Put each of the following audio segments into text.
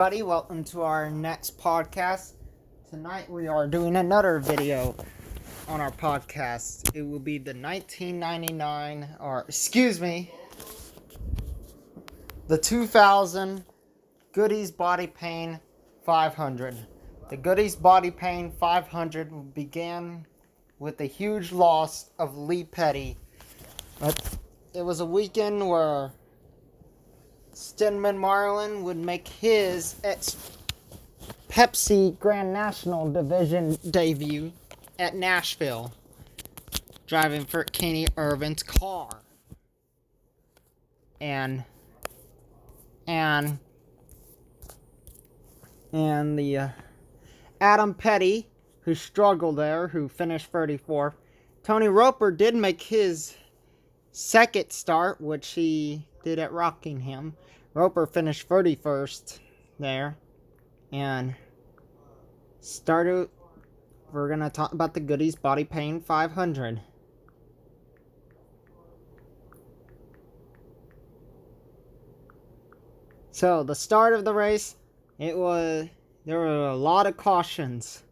Buddy, welcome to our next podcast. Tonight we are doing another video on our podcast. It will be the 2000 Goody's Body Pain 500. The Goody's Body Pain 500 began with the huge loss of Lee Petty. It was a weekend where Stedman Marlin would make his Pepsi Grand National Division debut at Nashville, driving for Kenny Irvin's car. And the Adam Petty, who struggled there, who finished 34th. Tony Roper did make his second start, which he did at Rockingham. Roper finished 31st there. And we're going to talk about the Goody's Body Pain 500. So, the start of the race, there were a lot of cautions.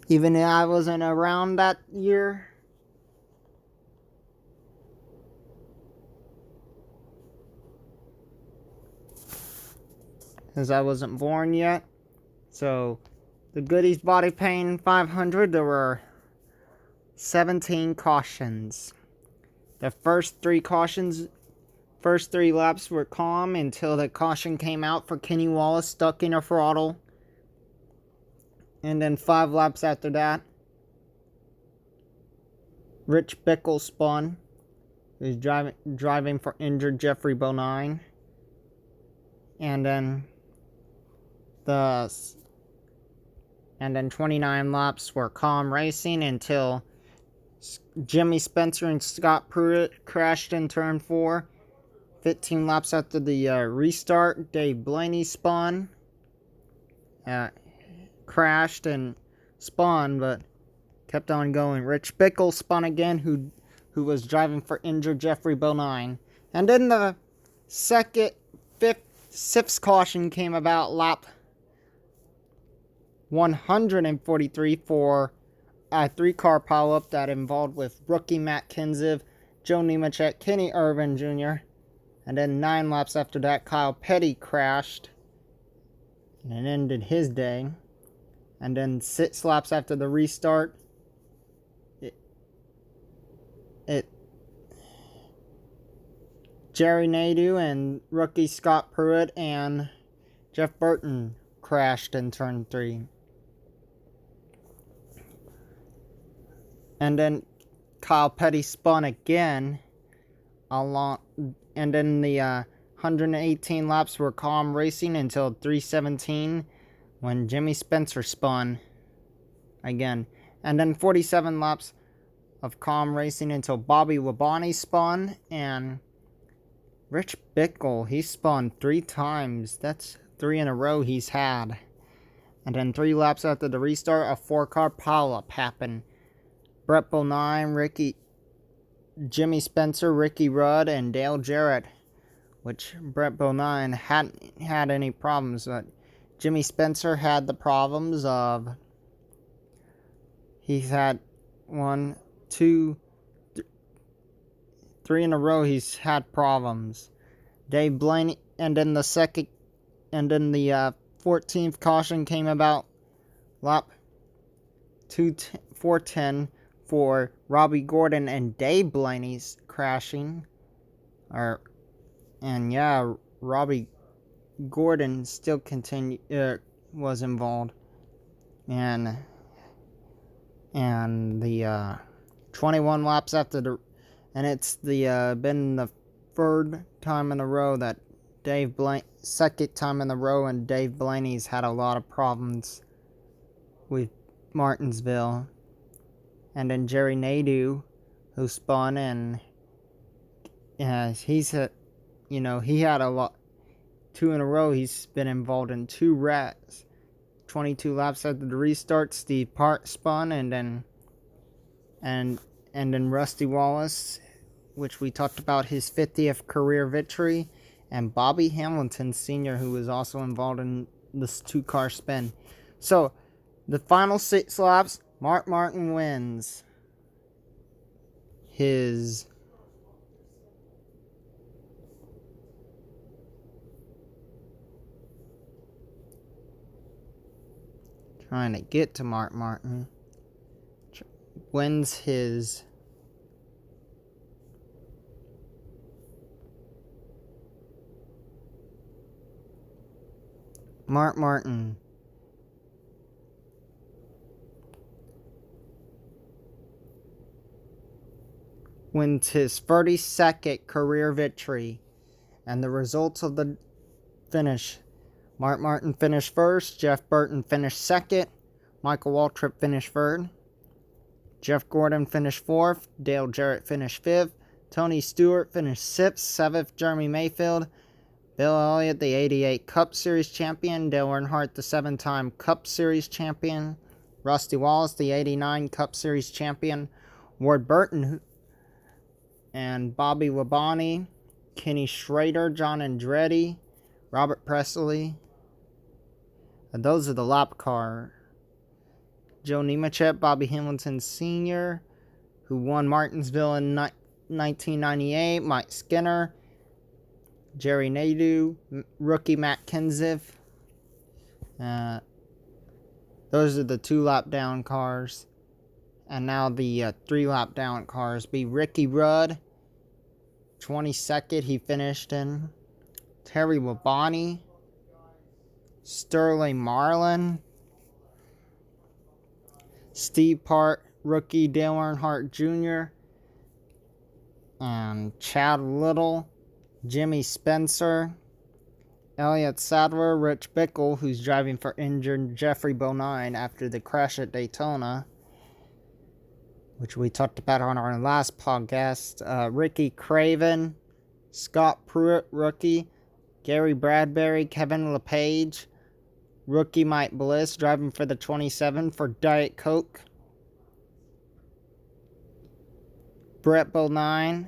Even if I wasn't around that year, as I wasn't born yet. So, the Goody's Body Pain 500, there were 17 cautions. The first three laps were calm until the caution came out for Kenny Wallace stuck in a throttle. And then 5 laps after that, Rich Bickle spun. He was driving for injured Jeffrey Bonine. And then 29 laps were calm racing until Jimmy Spencer and Scott Pruitt crashed in turn 4. 15 laps after the restart, Dave Blaney spun, crashed and spun, but kept on going. Rich Bickle spun again, who was driving for injured Jeffrey Bonine. And then the sixth caution came about lap 143 for a 3-car pileup that involved with rookie Matt Kenseth, Joe Nemechek, Kenny Irvin Jr., and then 9 laps after that, Kyle Petty crashed and ended his day. And then 6 laps after the restart, Jerry Nadeau and rookie Scott Pruitt and Jeff Burton crashed in turn 3. And then Kyle Petty spun again and then the 118 laps were calm racing until 3:17 when Jimmy Spencer spun again. And then 47 laps of calm racing until Bobby Wabani spun, and Rich Bickle, he spun 3 times. That's 3 in a row he's had. And then 3 laps after the restart, a 4-car pileup happened. Brett Bonine, Jimmy Spencer, Ricky Rudd, and Dale Jarrett, which Brett Bonine hadn't had any problems, but Jimmy Spencer had the problems of, he's had 1, 2, 3 in a row he's had problems. Dave Blaney, and then the 14th caution came about lap 410 for Robbie Gordon and Dave Blaney's crashing. Robbie Gordon still was involved. And the 21 laps after it's been the third time in a row that second time in a row, and Dave Blaney's had a lot of problems with Martinsville. And then Jerry Nadeau, who spun, and he had a lot. 2 in a row, he's been involved in 2 wrecks. 22 laps after the restart, Steve Part spun, and then Rusty Wallace, which we talked about his 50th career victory, and Bobby Hamilton Sr., who was also involved in this 2-car spin. So, the final 6 laps, Mark Martin wins his trying to get to Mark Martin. Wins his Mark Martin wins his 32nd career victory. And the results of the finish: Mark Martin finished first, Jeff Burton finished second, Michael Waltrip finished third, Jeff Gordon finished fourth, Dale Jarrett finished fifth, Tony Stewart finished sixth, seventh Jeremy Mayfield, Bill Elliott, the 88 Cup Series champion, Dale Earnhardt, the 7-time Cup Series champion, Rusty Wallace, the 89 Cup Series champion, Ward Burton and Bobby Labonte, Kenny Schrader, John Andretti, Robert Presley. And those are the lap car. Joe Nemechek, Bobby Hamilton Sr., who won Martinsville in 1998, Mike Skinner, Jerry Nadeau, rookie Matt Kenseth. Those are the 2 lap down cars. And now the 3 lap down cars be Ricky Rudd, 22nd he finished in, Terry Labonte, Sterling Marlin, Steve Part, rookie Dale Earnhardt Jr., and Chad Little, Jimmy Spencer, Elliott Sadler, Rich Bickle, who's driving for injured Jeffrey Bonine after the crash at Daytona, which we talked about on our last podcast, Ricky Craven, Scott Pruitt, rookie, Gary Bradbury, Kevin LePage, rookie Mike Bliss, driving for the 27 for Diet Coke, Brett Bonine,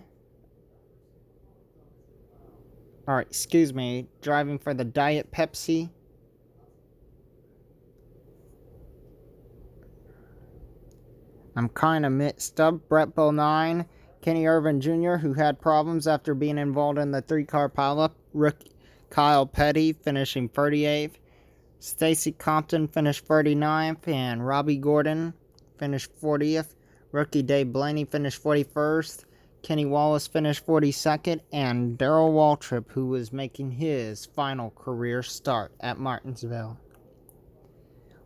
driving for the Diet Pepsi, I'm kind of mixed up, Brett Bonine, Kenny Irvin Jr., who had problems after being involved in the 3-car pileup, rookie Kyle Petty finishing 38th, Stacy Compton finished 39th, and Robbie Gordon finished 40th. Rookie Dave Blaney finished 41st. Kenny Wallace finished 42nd. And Darrell Waltrip, who was making his final career start at Martinsville.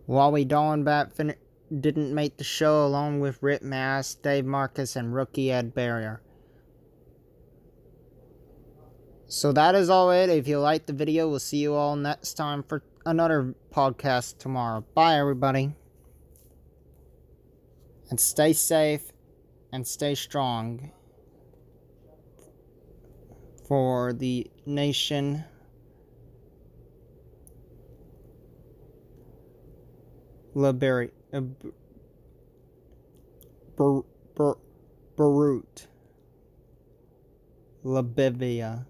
Wally Dallenbach didn't make the show, along with Rick Mast, Dave Marcus, and rookie Ed Barrier. So that is all it. If you liked the video, we'll see you all next time for another podcast tomorrow. Bye, everybody. And stay safe and stay strong for the nation Beirut Lebanon.